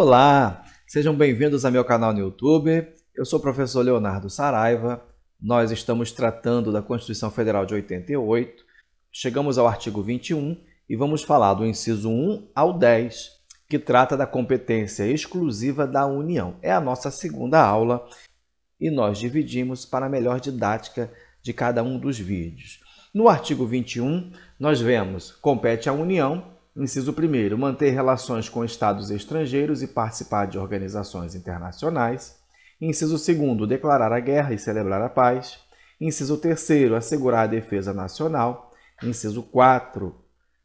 Olá, sejam bem-vindos ao meu canal no YouTube. Eu sou o professor Leonardo Saraiva. Nós estamos tratando da Constituição Federal de 88. Chegamos ao artigo 21 e vamos falar do inciso 1 ao 10, que trata da competência exclusiva da União. É a nossa segunda aula e nós dividimos para a melhor didática de cada um dos vídeos. No artigo 21, nós vemos: compete à União, inciso 1º, manter relações com estados estrangeiros e participar de organizações internacionais. Inciso 2º, declarar a guerra e celebrar a paz. Inciso 3º, assegurar a defesa nacional. Inciso 4,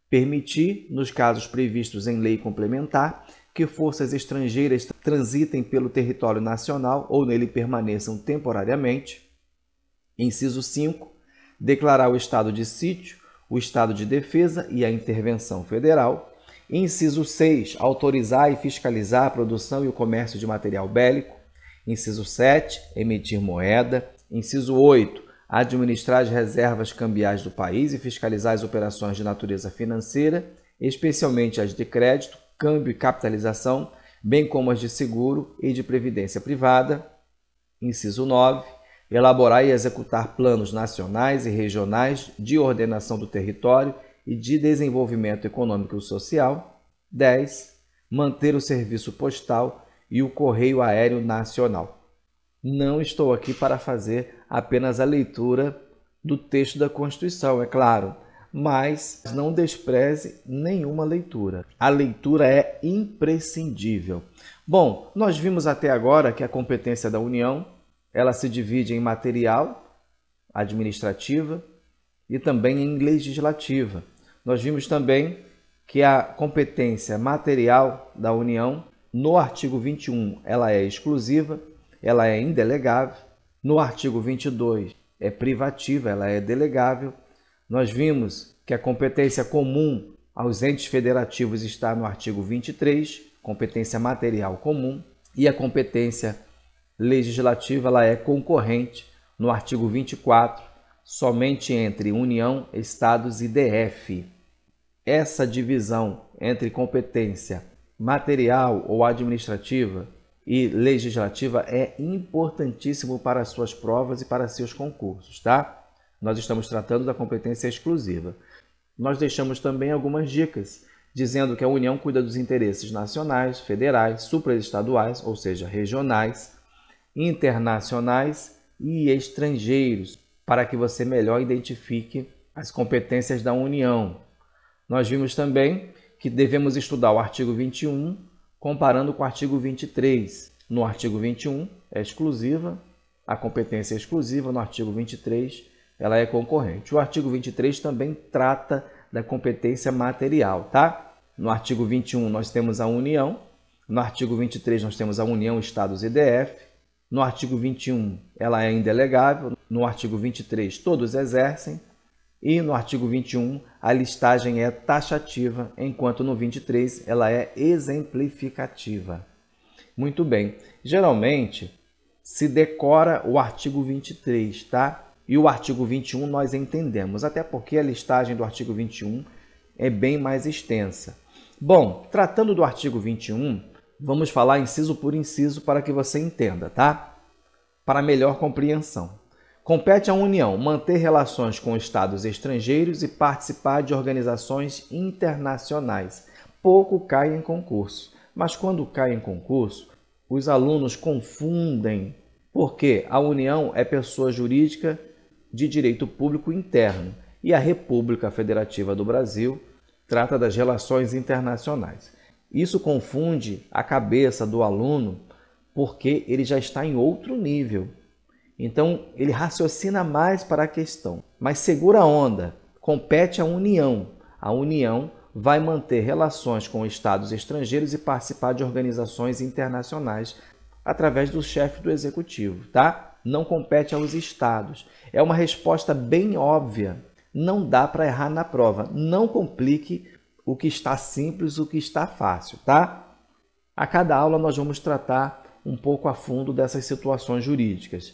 permitir, nos casos previstos em lei complementar, que forças estrangeiras transitem pelo território nacional ou nele permaneçam temporariamente. Inciso 5, declarar o estado de sítio, o estado de defesa e a intervenção federal. Inciso 6, autorizar e fiscalizar a produção e o comércio de material bélico. Inciso 7, emitir moeda. Inciso 8, administrar as reservas cambiais do país e fiscalizar as operações de natureza financeira, especialmente as de crédito, câmbio e capitalização, bem como as de seguro e de previdência privada. Inciso 9, elaborar e executar planos nacionais e regionais de ordenação do território e de desenvolvimento econômico e social. 10. Manter o serviço postal e o correio aéreo nacional. Não estou aqui para fazer apenas a leitura do texto da Constituição, é claro, mas não despreze nenhuma leitura. A leitura é imprescindível. Bom, nós vimos até agora que a competência da União ela se divide em material, administrativa e também em legislativa. Nós vimos também que a competência material da União, no artigo 21, ela é exclusiva, ela é indelegável. No artigo 22, é privativa, ela é delegável. Nós vimos que a competência comum aos entes federativos está no artigo 23, competência material comum, e a competência legislativa ela é concorrente no artigo 24, somente entre União, Estados e DF. Essa divisão entre competência material ou administrativa e legislativa é importantíssimo para as suas provas e para seus concursos, tá? Nós estamos tratando da competência exclusiva. Nós deixamos também algumas dicas, dizendo que a União cuida dos interesses nacionais, federais, supraestaduais, ou seja, regionais, internacionais e estrangeiros, para que você melhor identifique as competências da União. Nós vimos também que devemos estudar o artigo 21 comparando com o artigo 23. No artigo 21 é exclusiva, a competência é exclusiva, no artigo 23 ela é concorrente. O artigo 23 também trata da competência material, tá? No artigo 21 nós temos a União, no artigo 23 nós temos a União, Estados e DF. No artigo 21, ela é indelegável. No artigo 23, todos exercem. E no artigo 21, a listagem é taxativa, enquanto no 23, ela é exemplificativa. Muito bem. Geralmente, se decora o artigo 23, tá? E o artigo 21 nós entendemos, até porque a listagem do artigo 21 é bem mais extensa. Bom, tratando do artigo 21, vamos falar inciso por inciso para que você entenda, tá? Para melhor compreensão. Compete à União manter relações com estados estrangeiros e participar de organizações internacionais. Pouco cai em concurso, mas quando cai em concurso, os alunos confundem, porque a União é pessoa jurídica de direito público interno e a República Federativa do Brasil trata das relações internacionais. Isso confunde a cabeça do aluno porque ele já está em outro nível. Então, ele raciocina mais para a questão. Mas segura a onda, compete à União. A União vai manter relações com estados estrangeiros e participar de organizações internacionais através do chefe do executivo, tá? Não compete aos estados. É uma resposta bem óbvia. Não dá para errar na prova. Não complique o que está simples, o que está fácil, tá? A cada aula nós vamos tratar um pouco a fundo dessas situações jurídicas.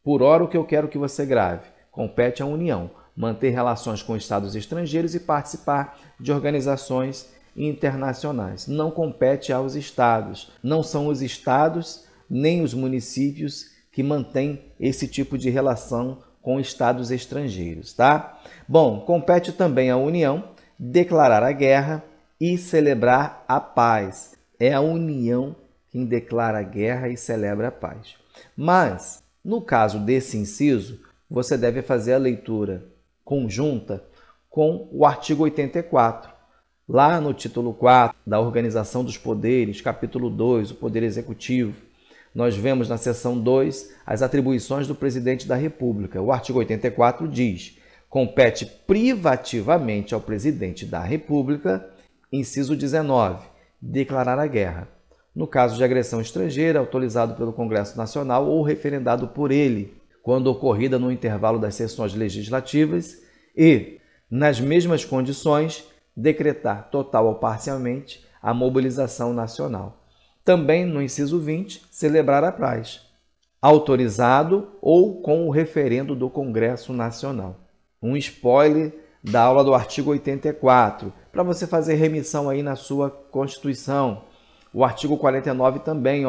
Por hora, o que eu quero que você grave: compete à União manter relações com estados estrangeiros e participar de organizações internacionais. Não compete aos estados. Não são os estados nem os municípios que mantêm esse tipo de relação com estados estrangeiros, tá? Bom, compete também à União declarar a guerra e celebrar a paz. É a União quem declara a guerra e celebra a paz. Mas, no caso desse inciso, você deve fazer a leitura conjunta com o artigo 84. Lá no título 4 da Organização dos Poderes, capítulo 2, o Poder Executivo, nós vemos na seção 2 as atribuições do presidente da República. O artigo 84 diz: compete privativamente ao presidente da República, inciso 19, declarar a guerra. No caso de agressão estrangeira, autorizado pelo Congresso Nacional ou referendado por ele, quando ocorrida no intervalo das sessões legislativas e, nas mesmas condições, decretar total ou parcialmente a mobilização nacional. Também, no inciso 20, celebrar a paz, autorizado ou com o referendo do Congresso Nacional. Um spoiler da aula do artigo 84, para você fazer remissão aí na sua Constituição. O artigo 49 também,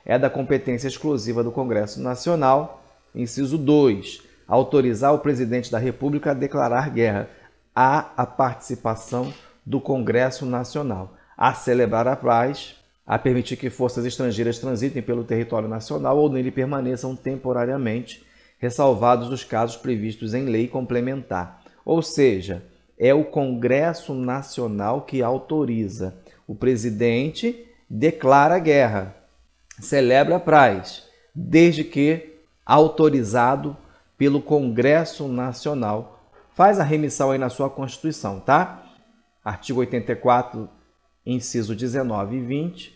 é da competência exclusiva do Congresso Nacional. Inciso 2, autorizar o presidente da República a declarar guerra. Há a participação do Congresso Nacional, a celebrar a paz, a permitir que forças estrangeiras transitem pelo território nacional ou nele permaneçam temporariamente, ressalvados os casos previstos em lei complementar. Ou seja, é o Congresso Nacional que autoriza. O presidente declara guerra, celebra a paz, desde que autorizado pelo Congresso Nacional. Faz a remissão aí na sua Constituição, tá? Artigo 84, inciso 19 e 20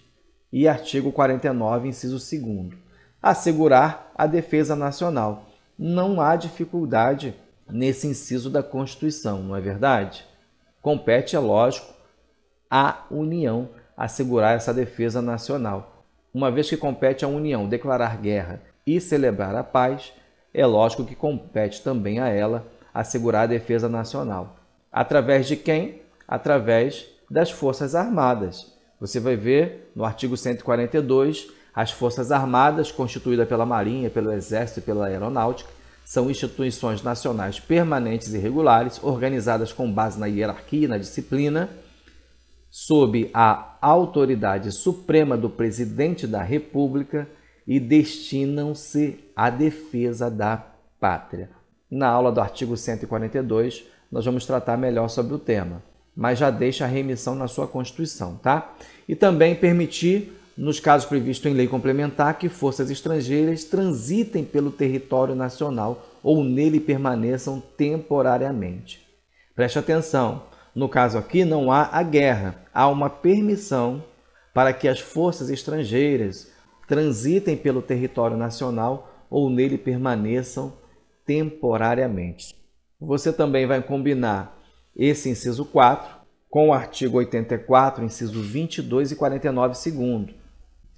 e artigo 49, inciso 2º. Assegurar a defesa nacional. Não há dificuldade nesse inciso da Constituição, não é verdade? Compete, é lógico, à União assegurar essa defesa nacional. Uma vez que compete à União declarar guerra e celebrar a paz, é lógico que compete também a ela assegurar a defesa nacional. Através de quem? Através das Forças Armadas. Você vai ver no artigo 142, as Forças Armadas, constituídas pela Marinha, pelo Exército e pela Aeronáutica, são instituições nacionais permanentes e regulares, organizadas com base na hierarquia e na disciplina, sob a autoridade suprema do Presidente da República e destinam-se à defesa da pátria. Na aula do artigo 142, nós vamos tratar melhor sobre o tema, mas já deixa a remissão na sua Constituição, tá? E também permitir, nos casos previstos em lei complementar, que forças estrangeiras transitem pelo território nacional ou nele permaneçam temporariamente. Preste atenção, no caso aqui não há a guerra, há uma permissão para que as forças estrangeiras transitem pelo território nacional ou nele permaneçam temporariamente. Você também vai combinar esse inciso 4 com o artigo 84, inciso 22 e 49 segundo.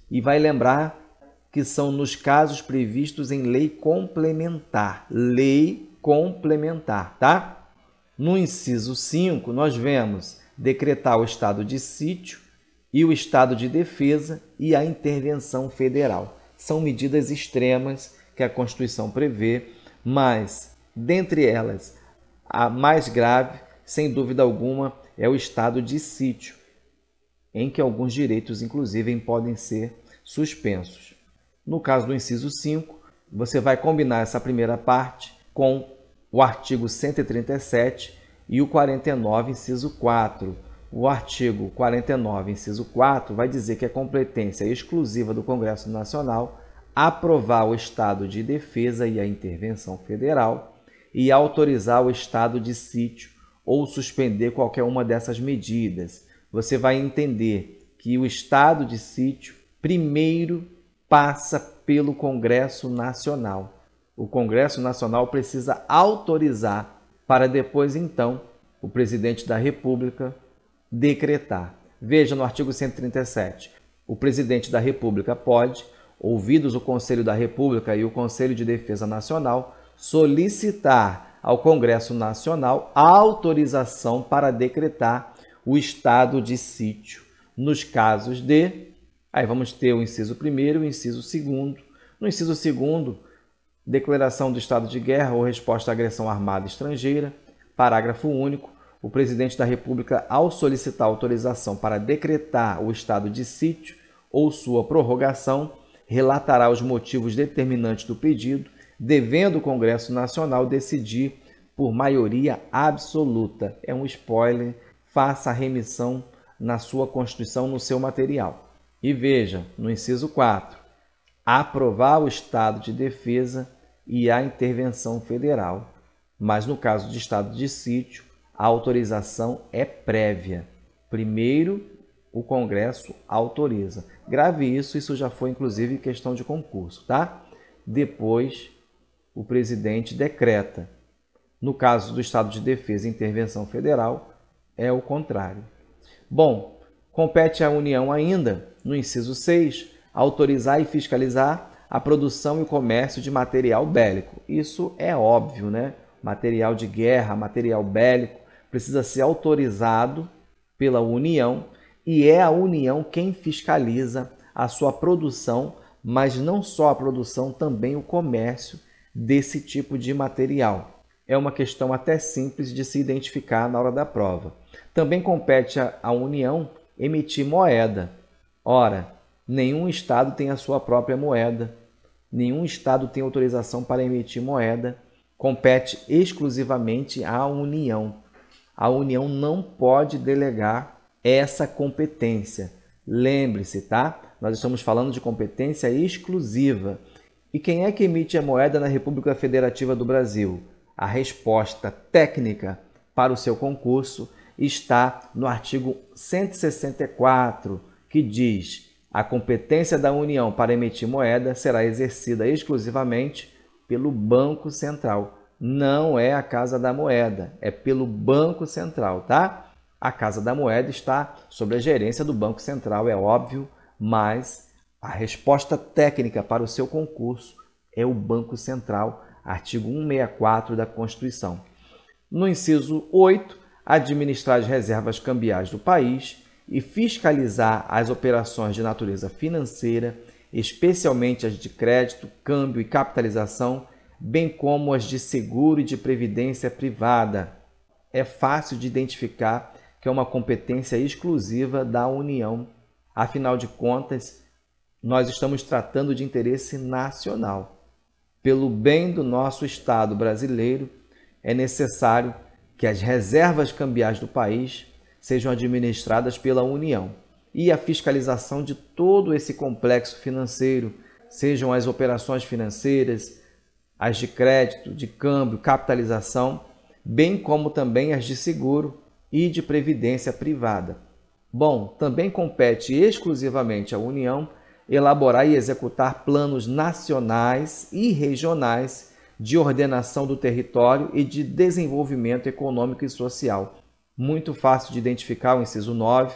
E vai lembrar que são nos casos previstos em lei complementar. Lei complementar, tá? No inciso 5, nós vemos decretar o estado de sítio e o estado de defesa e a intervenção federal. São medidas extremas que a Constituição prevê, mas, dentre elas, a mais grave, sem dúvida alguma, é o estado de sítio, em que alguns direitos, inclusive, podem ser suspensos. No caso do inciso 5, você vai combinar essa primeira parte com o artigo 137 e o 49, inciso 4. O artigo 49, inciso 4, vai dizer que é competência exclusiva do Congresso Nacional aprovar o estado de defesa e a intervenção federal e autorizar o estado de sítio ou suspender qualquer uma dessas medidas. Você vai entender que o estado de sítio primeiro passa pelo Congresso Nacional. O Congresso Nacional precisa autorizar para depois, então, o presidente da República decretar. Veja no artigo 137. O presidente da República pode, ouvidos o Conselho da República e o Conselho de Defesa Nacional, solicitar ao Congresso Nacional a autorização para decretar o estado de sítio nos casos de... Aí vamos ter o inciso 1º e o inciso 2º. No inciso 2º, declaração do estado de guerra ou resposta à agressão armada estrangeira. Parágrafo único. O presidente da República, ao solicitar autorização para decretar o estado de sítio ou sua prorrogação, relatará os motivos determinantes do pedido, devendo o Congresso Nacional decidir por maioria absoluta. É um spoiler, faça a remissão na sua Constituição, no seu material. E veja, no inciso 4, aprovar o estado de defesa e a intervenção federal. Mas no caso de estado de sítio, a autorização é prévia. Primeiro, o Congresso autoriza. Grave isso, isso já foi inclusive questão de concurso, tá? Depois, o presidente decreta. No caso do estado de defesa e intervenção federal, é o contrário. Bom, compete à União ainda, no inciso 6, autorizar e fiscalizar a produção e o comércio de material bélico. Isso é óbvio, né? Material de guerra, material bélico, precisa ser autorizado pela União e é a União quem fiscaliza a sua produção, mas não só a produção, também o comércio desse tipo de material. É uma questão até simples de se identificar na hora da prova. Também compete à União emitir moeda. Ora, nenhum estado tem a sua própria moeda, nenhum estado tem autorização para emitir moeda, compete exclusivamente à União. A União não pode delegar essa competência. Lembre-se, tá? Nós estamos falando de competência exclusiva. E quem é que emite a moeda na República Federativa do Brasil? A resposta técnica para o seu concurso está no artigo 164, que diz: a competência da União para emitir moeda será exercida exclusivamente pelo Banco Central. Não é a Casa da Moeda, é pelo Banco Central, tá? A Casa da Moeda está sob a gerência do Banco Central, é óbvio, mas a resposta técnica para o seu concurso é o Banco Central, artigo 164 da Constituição. No inciso 8, administrar as reservas cambiais do país e fiscalizar as operações de natureza financeira, especialmente as de crédito, câmbio e capitalização, bem como as de seguro e de previdência privada. É fácil de identificar que é uma competência exclusiva da União. Afinal de contas, nós estamos tratando de interesse nacional. Pelo bem do nosso Estado brasileiro, é necessário que as reservas cambiais do país sejam administradas pela União e a fiscalização de todo esse complexo financeiro, sejam as operações financeiras, as de crédito, de câmbio, capitalização, bem como também as de seguro e de previdência privada. Bom, também compete exclusivamente à União elaborar e executar planos nacionais e regionais de ordenação do território e de desenvolvimento econômico e social. Muito fácil de identificar o inciso 9.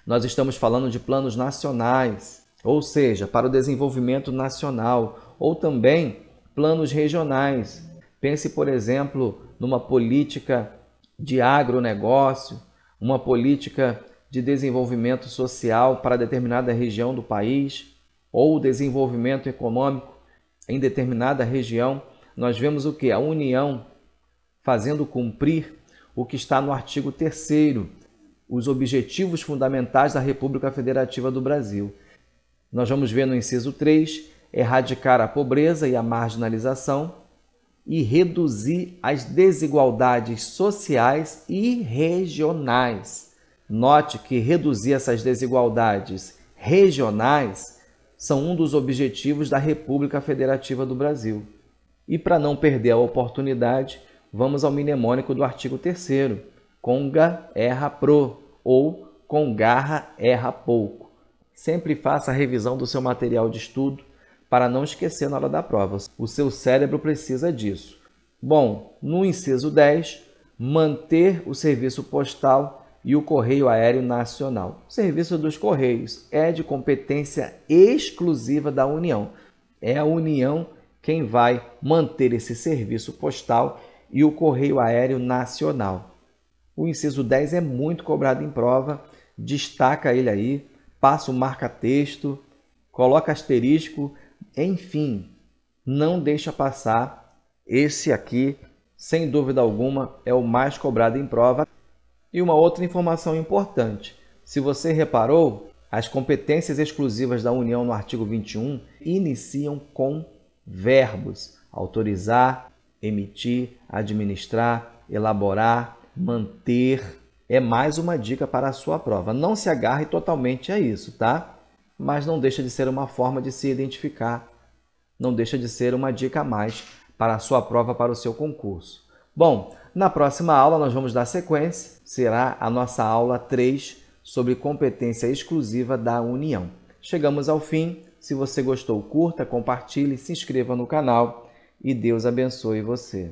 Nós estamos falando de planos nacionais, ou seja, para o desenvolvimento nacional, ou também planos regionais. Pense, por exemplo, numa política de agronegócio, uma política de desenvolvimento social para determinada região do país, ou desenvolvimento econômico em determinada região. Nós vemos o que? A União fazendo cumprir o que está no artigo 3º, os objetivos fundamentais da República Federativa do Brasil. Nós vamos ver no inciso 3, erradicar a pobreza e a marginalização e reduzir as desigualdades sociais e regionais. Note que reduzir essas desigualdades regionais são um dos objetivos da República Federativa do Brasil. E para não perder a oportunidade, vamos ao mnemônico do artigo 3º. Conga erra pro ou com garra erra pouco. Sempre faça a revisão do seu material de estudo para não esquecer na hora da prova. O seu cérebro precisa disso. Bom, no inciso 10, manter o serviço postal e o Correio Aéreo Nacional. O serviço dos Correios é de competência exclusiva da União. É a União quem vai manter esse serviço postal e o Correio Aéreo Nacional. O inciso 10 é muito cobrado em prova, destaca ele aí, passa o marca-texto, coloca asterisco, enfim, não deixa passar. Esse aqui, sem dúvida alguma, é o mais cobrado em prova. E uma outra informação importante, se você reparou, as competências exclusivas da União no artigo 21 iniciam com verbos: autorizar, emitir, administrar, elaborar, manter. É mais uma dica para a sua prova. Não se agarre totalmente a isso, tá? Mas não deixa de ser uma forma de se identificar. Não deixa de ser uma dica a mais para a sua prova, para o seu concurso. Bom, na próxima aula nós vamos dar sequência. Será a nossa aula 3 sobre competência exclusiva da União. Chegamos ao fim. Se você gostou, curta, compartilhe, se inscreva no canal e Deus abençoe você.